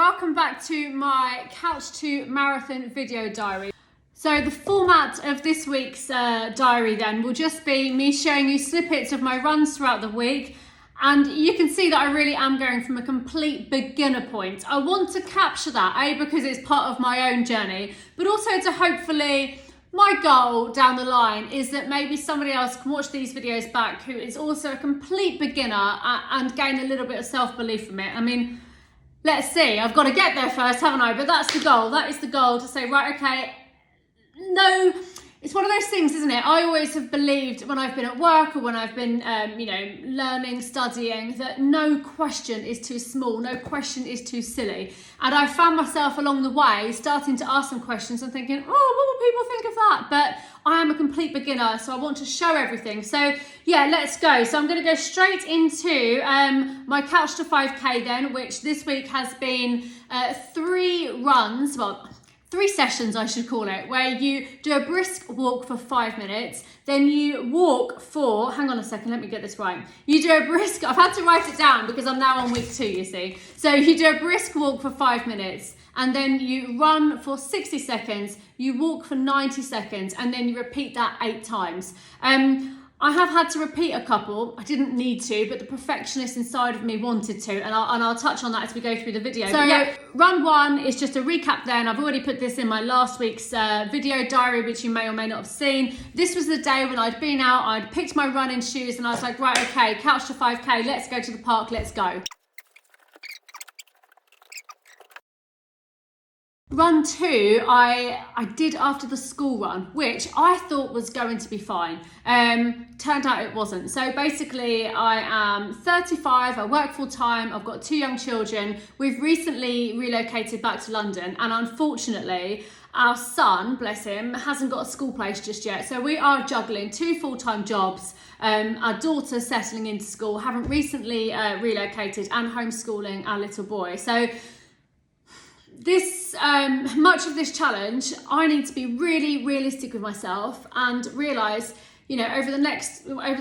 welcome back to my Couch to Marathon video diary. So the format of this week's diary then will just be me showing you snippets of my runs throughout the week, and you can see that I really am going from a complete beginner point. I want to capture that, because it's part of my own journey, but also to hopefully, my goal down the line is that maybe somebody else can watch these videos back who is also a complete beginner and gain a little bit of self-belief from it. I mean, let's see, I've got to get there first, haven't I? But that's the goal. That is the goal, to say, right, okay, no, it's one of those things, isn't it? I always have believed when I've been at work or when I've been, learning, studying, that no question is too small, no question is too silly. And I found myself along the way starting to ask some questions and thinking, oh, what will people think of that? But I am a complete beginner, so I want to show everything. So yeah, let's go. So I'm going to go straight into my Couch to 5K then, which this week has been 3 runs, well, 3 sessions I should call it, where you do a brisk walk for 5 minutes, then you walk for, hang on a second, let me get this right. You do a brisk, I've had to write it down because I'm now on week 2, you see. So you do a brisk walk for 5 minutes, and then you run for 60 seconds, you walk for 90 seconds, and then you repeat that 8 times. I have had to repeat a couple. I didn't need to, but the perfectionist inside of me wanted to, and I'll touch on that as we go through the video. So yeah, run 1 is just a recap then. I've already put this in my last week's video diary, which you may or may not have seen. This was the day when I'd been out, I'd picked my running shoes, and I was like, right, okay, Couch to 5K, let's go to the park, let's go. Run 2, I did after the school run, which I thought was going to be fine. Turned out it wasn't. So basically I am 35, I work full time, I've got 2 young children. We've recently relocated back to London, and unfortunately our son, bless him, hasn't got a school place just yet. So we are juggling 2 full-time jobs, our daughter settling into school, haven't recently relocated, and homeschooling our little boy. So this much of this challenge, I need to be really realistic with myself and realise, over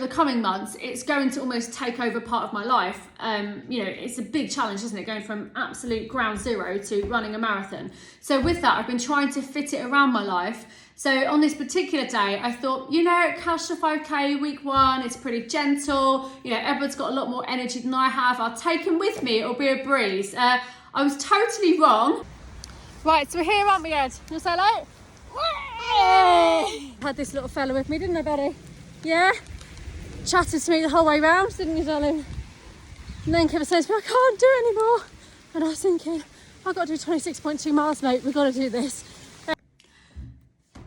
the coming months, it's going to almost take over part of my life. It's a big challenge, isn't it? Going from absolute ground zero to running a marathon. So with that, I've been trying to fit it around my life. So on this particular day, I thought, Couch to 5K week 1, it's pretty gentle. Edward's got a lot more energy than I have. I'll take him with me. It'll be a breeze. I was totally wrong. Right, so we're here, aren't we, Ed? You want to say hello? Had this little fella with me, didn't I, buddy? Yeah? Chatted to me the whole way round, didn't you, darling? And then Kevin says, I can't do it anymore. And I was thinking, I've got to do 26.2 miles, mate. We've got to do this.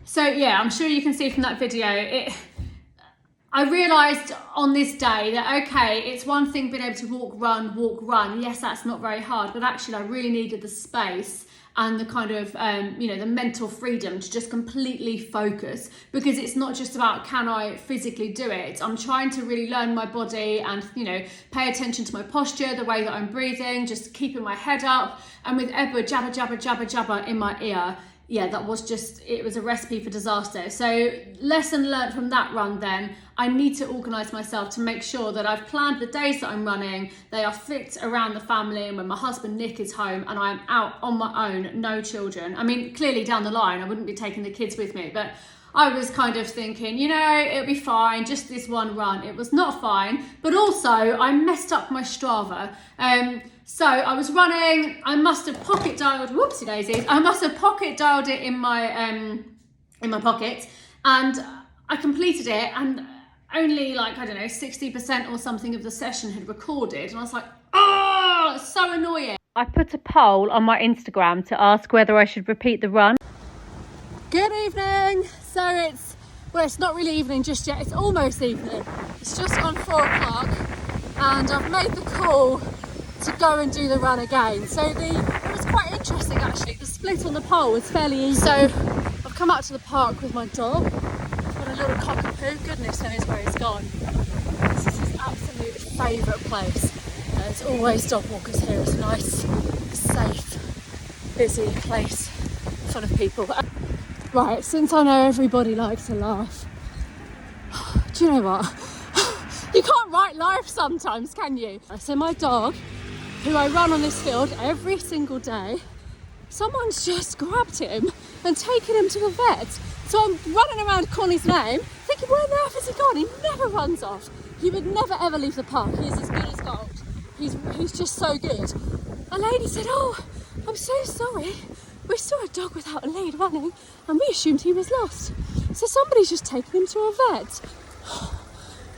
So, yeah, I'm sure you can see from that video, I realised on this day that, okay, it's one thing being able to walk, run. Yes, that's not very hard, but actually I really needed the space and the kind of, the mental freedom to just completely focus, because it's not just about can I physically do it. I'm trying to really learn my body and, pay attention to my posture, the way that I'm breathing, just keeping my head up. And with Edward jabber, jabber, jabber, jabber in my ear, yeah, that was it was a recipe for disaster. So lesson learned from that run then, I need to organise myself to make sure that I've planned the days that I'm running, they are fit around the family and when my husband Nick is home and I'm out on my own, no children. I mean, clearly down the line, I wouldn't be taking the kids with me, but I was kind of thinking, it'll be fine, just this one run. It was not fine, but also I messed up my Strava. So I was running, I must have pocket dialed, whoopsie daisies, I must have pocket dialed it in my pocket, and I completed it, and only 60% or something of the session had recorded, and I was like, oh, it's so annoying. I put a poll on my Instagram to ask whether I should repeat the run. Good evening. So it's not really evening just yet, it's almost evening. It's just gone 4 o'clock, and I've made the call to go and do the run again. So it was quite interesting actually. The split on the poll was fairly easy. So I've come out to the park with my dog. I've got a little cockapoo. Goodness knows where he's gone. This is his absolute favourite place. There's always dog walkers here. It's a nice, safe, busy place full of people. Right, since I know everybody likes to laugh, do you know what? You can't write life sometimes, can you? So my dog who I run on this field every single day, someone's just grabbed him and taken him to the vet. So I'm running around Connie's Lane thinking, where on earth has he gone? He never runs off. He would never ever leave the park. He's as good as gold. He's just so good. A lady said, oh, I'm so sorry. We saw a dog without a lead running and we assumed he was lost. So somebody's just taken him to a vet.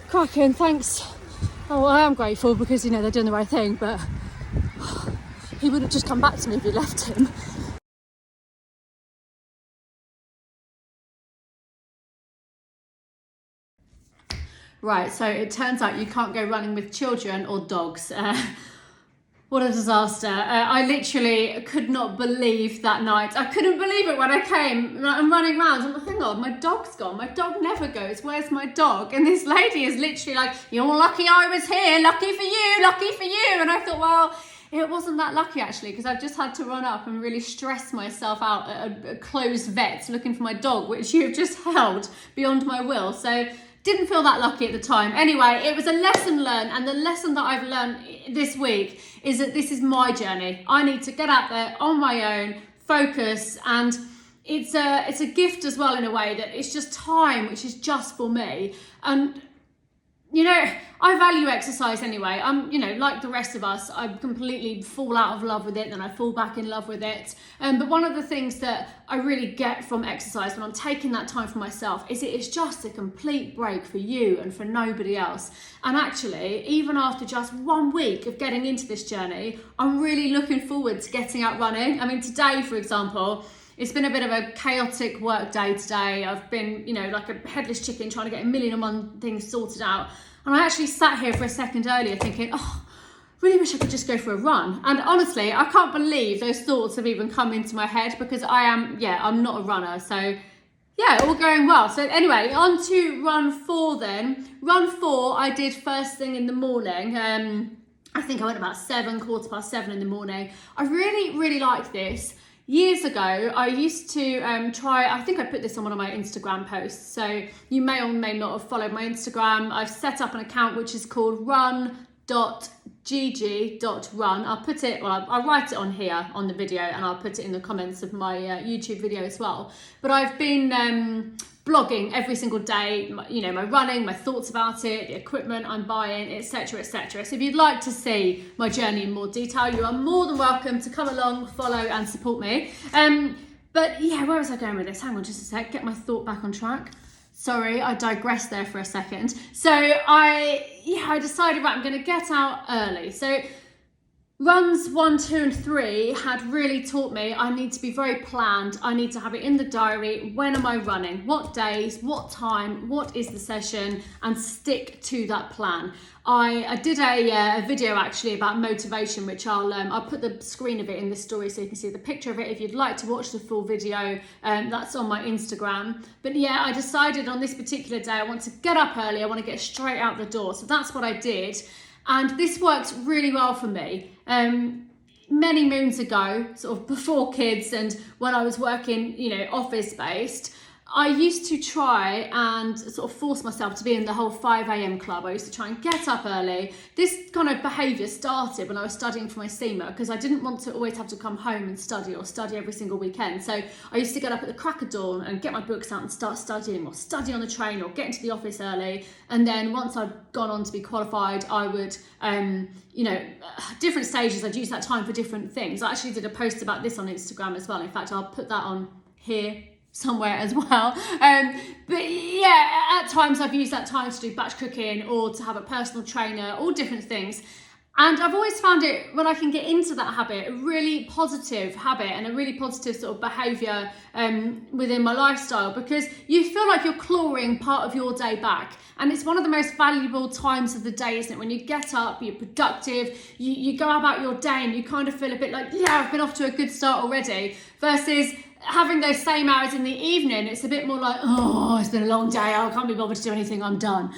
Cracking, thanks. Oh, well, I am grateful because, they're doing the right thing, but he would have just come back to me if we left him. Right, so it turns out you can't go running with children or dogs. What a disaster. I literally could not believe that night. I couldn't believe it when I came. I'm running around. I'm like, hang on, my dog's gone. My dog never goes. Where's my dog? And this lady is literally like, you're lucky I was here. Lucky for you. Lucky for you. And I thought, well, it wasn't that lucky actually, because I've just had to run up and really stress myself out at a closed vet looking for my dog, which you've just held beyond my will. So didn't feel that lucky at the time. Anyway, it was a lesson learned, and the lesson that I've learned this week is that this is my journey. I need to get out there on my own, focus, and it's a gift as well in a way that it's just time, which is just for me. And I value exercise anyway. I'm, like the rest of us, I completely fall out of love with it, then I fall back in love with it. But one of the things that I really get from exercise when I'm taking that time for myself is it is just a complete break for you and for nobody else. And actually, even after just 1 week of getting into this journey, I'm really looking forward to getting out running. I mean, today, for example, it's been a bit of a chaotic work day today. I've been, like a headless chicken trying to get 1,000,001 things sorted out. And I actually sat here for a second earlier thinking, oh, really wish I could just go for a run. And honestly, I can't believe those thoughts have even come into my head because I'm not a runner. So yeah, all going well. So anyway, on to run 4 then. Run 4 I did first thing in the morning. I think I went about 7:15 in the morning. I really, really like this. Years ago, I used to try, I think I put this on one of my Instagram posts, so you may or may not have followed my Instagram. I've set up an account which is called run.gg.run. I'll put it, I'll write it on here on the video and I'll put it in the comments of my YouTube video as well. But I've been blogging every single day, my running, my thoughts about it, the equipment I'm buying, etc, etc. So if you'd like to see my journey in more detail, you are more than welcome to come along, follow and support me. But yeah, where was I going with this? Hang on just a sec, get my thought back on track. Sorry, I digressed there for a second. So I decided, right, I'm going to get out early. So runs 1, 2 and 3 had really taught me I need to be very planned. I need to have it in the diary. When am I running? What days? What time? What is the session? And stick to that plan. I did a video actually about motivation, which I'll put the screen of it in this story so you can see the picture of it if you'd like to watch the full video. That's on my Instagram. But yeah, I decided on this particular day I want to get up early. I want to get straight out the door. So that's what I did. And this worked really well for me. Many moons ago, sort of before kids and when I was working, office based, I used to try and sort of force myself to be in the whole 5 a.m. club. I used to try and get up early. This kind of behaviour started when I was studying for my SEMA because I didn't want to always have to come home and study or study every single weekend. So I used to get up at the crack of dawn and get my books out and start studying or study on the train or get into the office early. And then once I'd gone on to be qualified, I would, different stages, I'd use that time for different things. I actually did a post about this on Instagram as well. In fact, I'll put that on here somewhere as well. But yeah, at times I've used that time to do batch cooking or to have a personal trainer, all different things. And I've always found it, when I can get into that habit, a really positive habit and a really positive sort of behaviour within my lifestyle, because you feel like you're clawing part of your day back. And it's one of the most valuable times of the day, isn't it? When you get up, you're productive, you go about your day and you kind of feel a bit like, yeah, I've been off to a good start already, versus having those same hours in the evening, it's a bit more like, oh, it's been a long day, I can't be bothered to do anything, I'm done.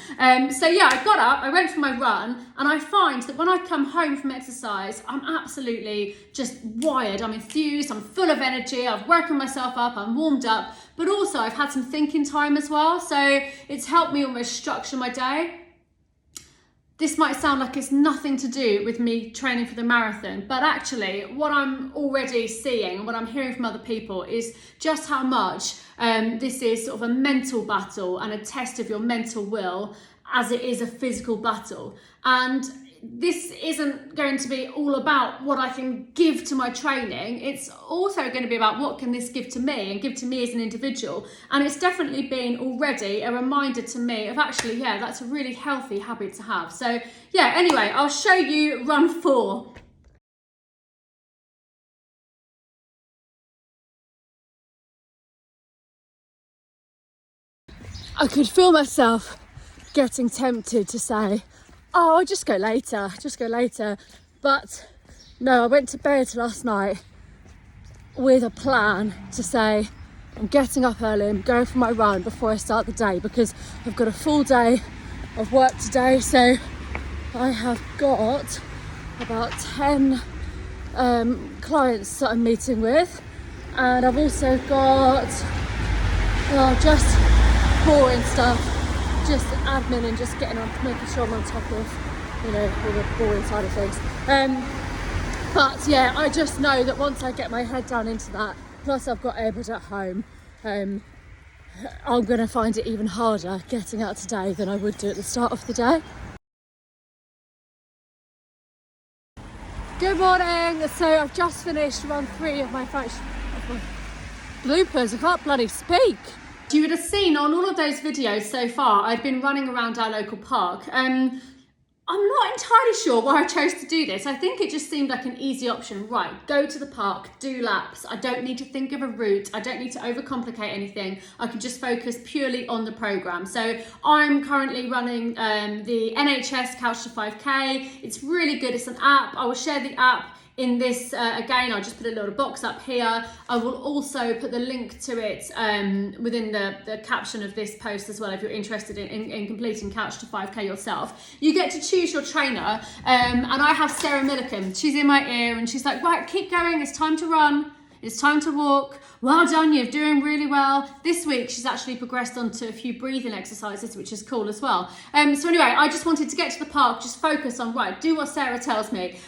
So yeah, I got up, I went for my run, and I find that when I come home from exercise, I'm absolutely just wired, I'm enthused, I'm full of energy, I've woken myself up, I'm warmed up, but also I've had some thinking time as well, so it's helped me almost structure my day. this might sound like it's nothing to do with me training for the marathon, but actually what I'm already seeing and what I'm hearing from other people is just how much this is sort of a mental battle and a test of your mental will as it is a physical battle. And this isn't going to be all about what I can give to my training. It's also going to be about what can this give to me and give to me as an individual. And it's definitely been already a reminder to me of actually, yeah, that's a really healthy habit to have. So yeah, anyway, I'll show you run 4. I could feel myself getting tempted to say, oh, I'll just go later. But no, I went to bed last night with a plan to say, I'm getting up early, I'm going for my run before I start the day, because I've got a full day of work today. So I have got about 10 clients that I'm meeting with, and I've also got just boring stuff, just admin and just making sure I'm on top of, you know, all the boring side of things. But yeah, I just know that once I get my head down into that, plus I've got Edward at home, I'm going to find it even harder getting out today than I would do at the start of the day. Good morning. So I've just finished run 3 of my bloopers. I can't bloody speak. You would have seen on all of those videos so far, I've been running around our local park. I'm not entirely sure why I chose to do this. I think it just seemed like an easy option. Right, go to the park, do laps. I don't need to think of a route. I don't need to overcomplicate anything. I can just focus purely on the programme. So I'm currently running the NHS Couch to 5K. It's really good. It's an app. I will share the app in this, again, I'll just put a little box up here. I will also put the link to it within the caption of this post as well, if you're interested in completing Couch to 5K yourself. You get to choose your trainer, and I have Sarah Milliken. She's in my ear and she's like, right, keep going, it's time to run, it's time to walk. Well done, you're doing really well. This week, she's actually progressed onto a few breathing exercises, which is cool as well. So anyway, I just wanted to get to the park, just focus on, right, do what Sarah tells me.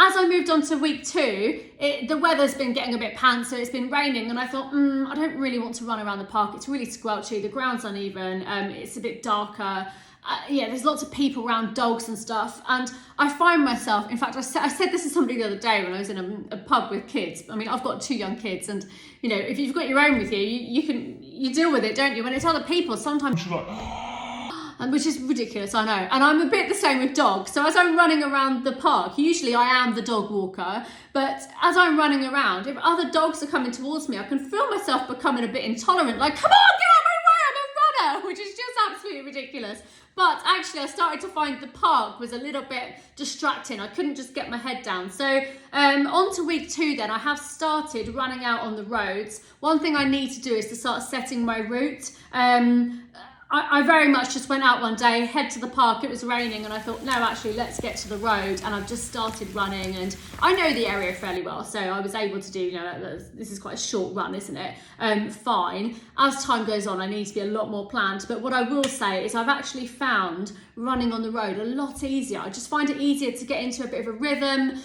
As I moved on to week 2, the weather's been getting a bit pants, so it's been raining, and I thought, I don't really want to run around the park. It's really squelchy, the ground's uneven, it's a bit darker. Yeah, there's lots of people around, dogs and stuff, and I find myself, in fact, I said this to somebody the other day when I was in a pub with kids. I mean, I've got 2 young kids, and you know, if you've got your own with you, you deal with it, don't you? When it's other people, sometimes you're like, and which is ridiculous, I know. And I'm a bit the same with dogs. So as I'm running around the park, usually I am the dog walker, but as I'm running around, if other dogs are coming towards me, I can feel myself becoming a bit intolerant, like, come on, get out of my way, I'm a runner, which is just absolutely ridiculous. But actually I started to find the park was a little bit distracting. I couldn't just get my head down. So on to week 2 then, I have started running out on the roads. One thing I need to do is to start setting my route. I very much just went out one day, head to the park, it was raining, and I thought, no, actually, let's get to the road. And I've just started running, and I know the area fairly well, so I was able to do, you know, this is quite a short run, isn't it? Fine. As time goes on, I need to be a lot more planned. But what I will say is I've actually found running on the road a lot easier. I just find it easier to get into a bit of a rhythm.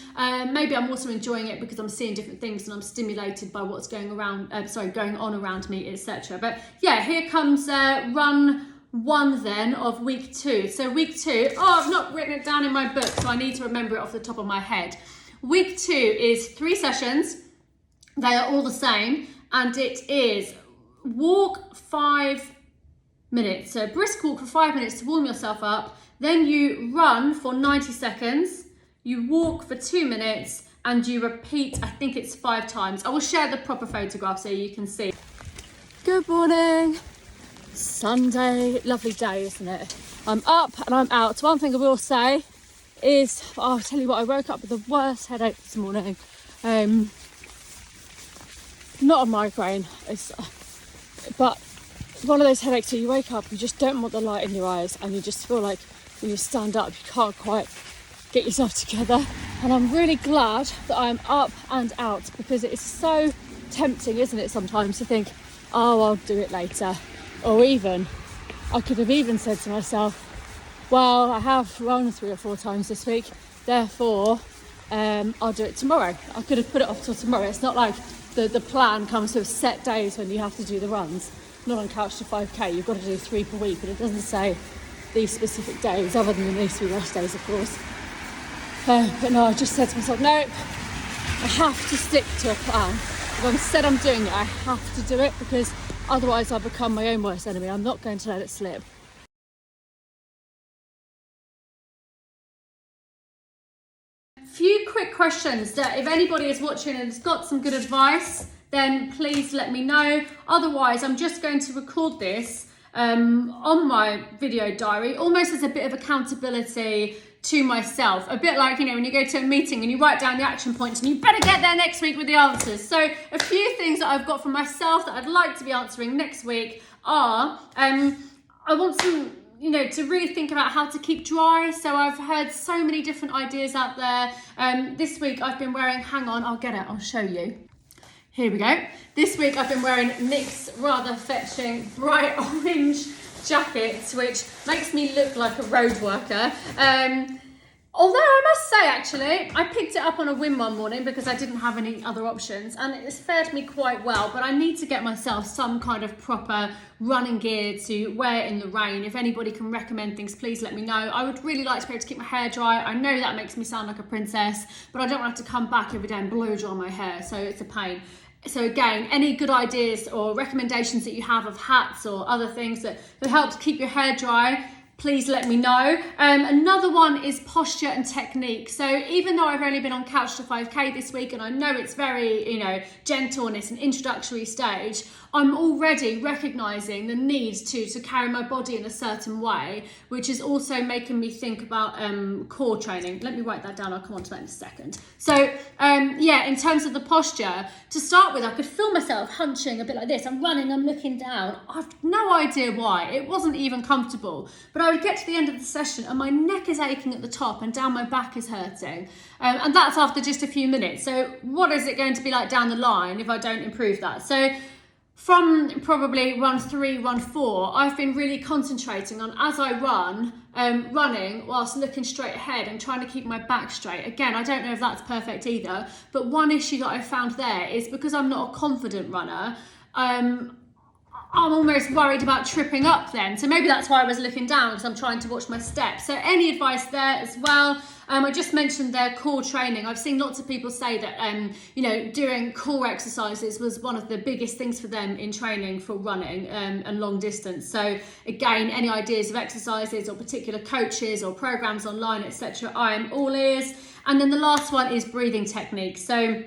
Maybe I'm also enjoying it because I'm seeing different things and I'm stimulated by what's going on around me, etc. But yeah, here comes run 1 then of week 2. So week 2, I've not written it down in my book, so I need to remember it off the top of my head. Week 2 is 3 sessions. They are all the same, and it is walk 5 minutes. So brisk walk for 5 minutes to warm yourself up. Then you run for 90 seconds. You walk for 2 minutes, and you repeat, I think it's 5 times. I will share the proper photograph so you can see. Good morning. Sunday, lovely day, isn't it? I'm up and I'm out. One thing I will say is, I'll tell you what, I woke up with the worst headache this morning. Not a migraine, but one of those headaches where you wake up, you just don't want the light in your eyes, and you just feel like when you stand up, you can't quite get yourself together. And I'm really glad that I'm up and out, because it is so tempting, isn't it, sometimes to think, oh, I'll do it later. Or even, I could have even said to myself, well, I have run 3 or 4 times this week, therefore I'll do it tomorrow. I could have put it off till tomorrow. It's not like the plan comes with set days when you have to do the runs. Not on Couch to 5K, you've got to do 3 per week, but it doesn't say these specific days, other than these 3 rest days, of course. But no, I just said to myself, nope, I have to stick to a plan. If I've said I'm doing it, I have to do it, because otherwise I'll become my own worst enemy. I'm not going to let it slip. Few quick questions that if anybody is watching and has got some good advice, then please let me know. Otherwise, I'm just going to record this on my video diary, almost as a bit of accountability to myself. A bit like, when you go to a meeting and you write down the action points and you better get there next week with the answers. So a few things that I've got for myself that I'd like to be answering next week are, I want some, to really think about how to keep dry. So I've heard so many different ideas out there. This week I've been wearing, hang on, I'll get it, I'll show you. Here we go. This week I've been wearing Nick's rather fetching bright orange jacket, which makes me look like a road worker. Although I must say, actually, I picked it up on a whim one morning because I didn't have any other options, and it's fared me quite well, but I need to get myself some kind of proper running gear to wear in the rain. If anybody can recommend things, please let me know. I would really like to be able to keep my hair dry. I know that makes me sound like a princess, but I don't want to have to come back every day and blow dry my hair, so it's a pain. So again, any good ideas or recommendations that you have of hats or other things that help to keep your hair dry, please let me know. Another one is posture and technique. So even though I've only been on Couch to 5K this week, and I know it's very, gentle and it's an introductory stage, I'm already recognising the need to carry my body in a certain way, which is also making me think about core training. Let me write that down, I'll come on to that in a second. So in terms of the posture, to start with, I could feel myself hunching a bit like this. I'm running, I'm looking down. I've no idea why. It wasn't even comfortable. But I would get to the end of the session and my neck is aching at the top and down my back is hurting. And that's after just a few minutes. So what is it going to be like down the line if I don't improve that? So from probably run 3, run 4, I've been really concentrating on, as I run, running whilst looking straight ahead and trying to keep my back straight. Again, I don't know if that's perfect either, but one issue that I found there is because I'm not a confident runner, I'm almost worried about tripping up then. So maybe that's why I was looking down, because I'm trying to watch my steps. So any advice there as well? I just mentioned their core training. I've seen lots of people say that, doing core exercises was one of the biggest things for them in training for running and long distance. So again, any ideas of exercises or particular coaches or programs online, etc., I am all ears. And then the last one is breathing technique. So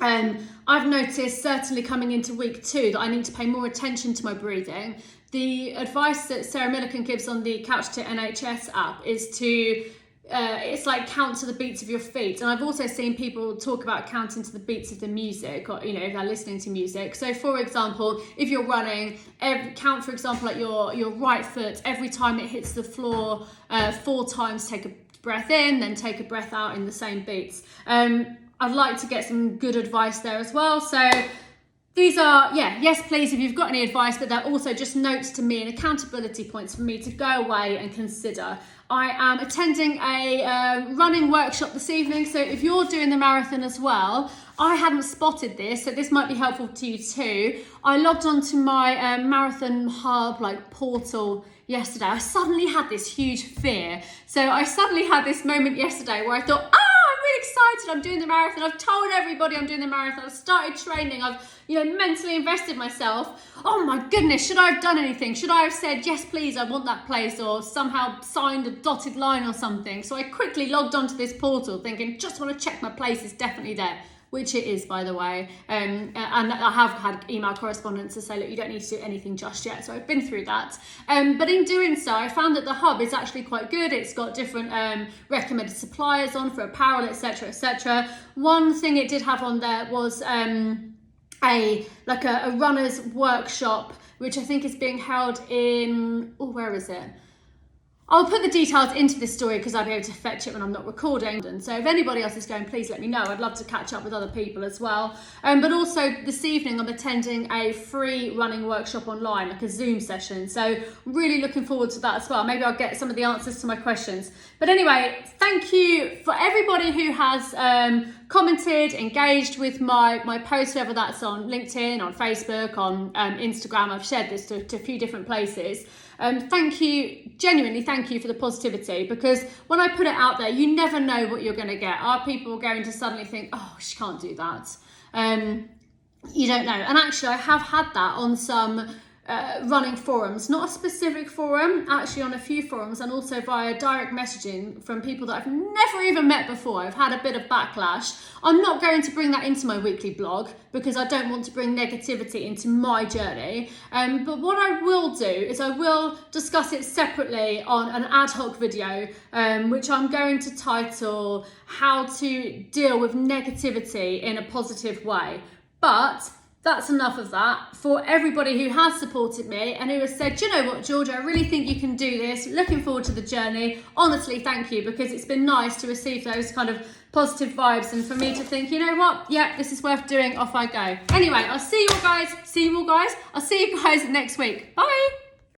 I've noticed, certainly coming into week 2, that I need to pay more attention to my breathing. The advice that Sarah Millican gives on the Couch to NHS app is to it's like count to the beats of your feet. And I've also seen people talk about counting to the beats of the music, or if they're listening to music. So for example, if you're running, count, for example, at your right foot, every time it hits the floor 4 times, take a breath in, then take a breath out in the same beats. I'd like to get some good advice there as well. So these are, yes, please, if you've got any advice, but they're also just notes to me and accountability points for me to go away and consider. I am attending a running workshop this evening. So if you're doing the marathon as well, I hadn't spotted this, so this might be helpful to you too. I logged onto my marathon hub portal yesterday. I suddenly had this huge fear. So I suddenly had this moment yesterday where I thought, I'm really excited, I'm doing the marathon, I've told everybody I'm doing the marathon, I've started training, I've mentally invested myself. Oh my goodness, should I have done anything? Should I have said, yes please, I want that place, or somehow signed a dotted line or something? So I quickly logged onto this portal thinking, just want to check my place is definitely there, which it is, by the way. And I have had email correspondence to say, look, you don't need to do anything just yet. So I've been through that. But in doing so, I found that the hub is actually quite good. It's got different recommended suppliers on for apparel, etc., etc. One thing it did have on there was a runner's workshop, which I think is being held in, where is it? I'll put the details into this story because I'll be able to fetch it when I'm not recording. And so if anybody else is going, please let me know. I'd love to catch up with other people as well. But also this evening, I'm attending a free running workshop online, like a Zoom session. So really looking forward to that as well. Maybe I'll get some of the answers to my questions. But anyway, thank you for everybody who has commented, engaged with my posts, whether that's on LinkedIn, on Facebook, on Instagram. I've shared this to a few different places. Thank you, genuinely thank you for the positivity, because when I put it out there, you never know what you're going to get. Are people going to suddenly think, oh, she can't do that? You don't know. And actually, I have had that on some running forums, not a specific forum, actually on a few forums, and also via direct messaging from people that I've never even met before. I've had a bit of backlash. I'm not going to bring that into my weekly blog because I don't want to bring negativity into my journey. But what I will do is I will discuss it separately on an ad hoc video, which I'm going to title How to Deal with Negativity in a Positive Way. But that's enough of that. For everybody who has supported me and who has said, you know what, Georgia, I really think you can do this. Looking forward to the journey. Honestly, thank you, because it's been nice to receive those kind of positive vibes and for me to think, you know what, yeah, this is worth doing. Off I go. Anyway, I'll see you guys. I'll see you guys next week. Bye.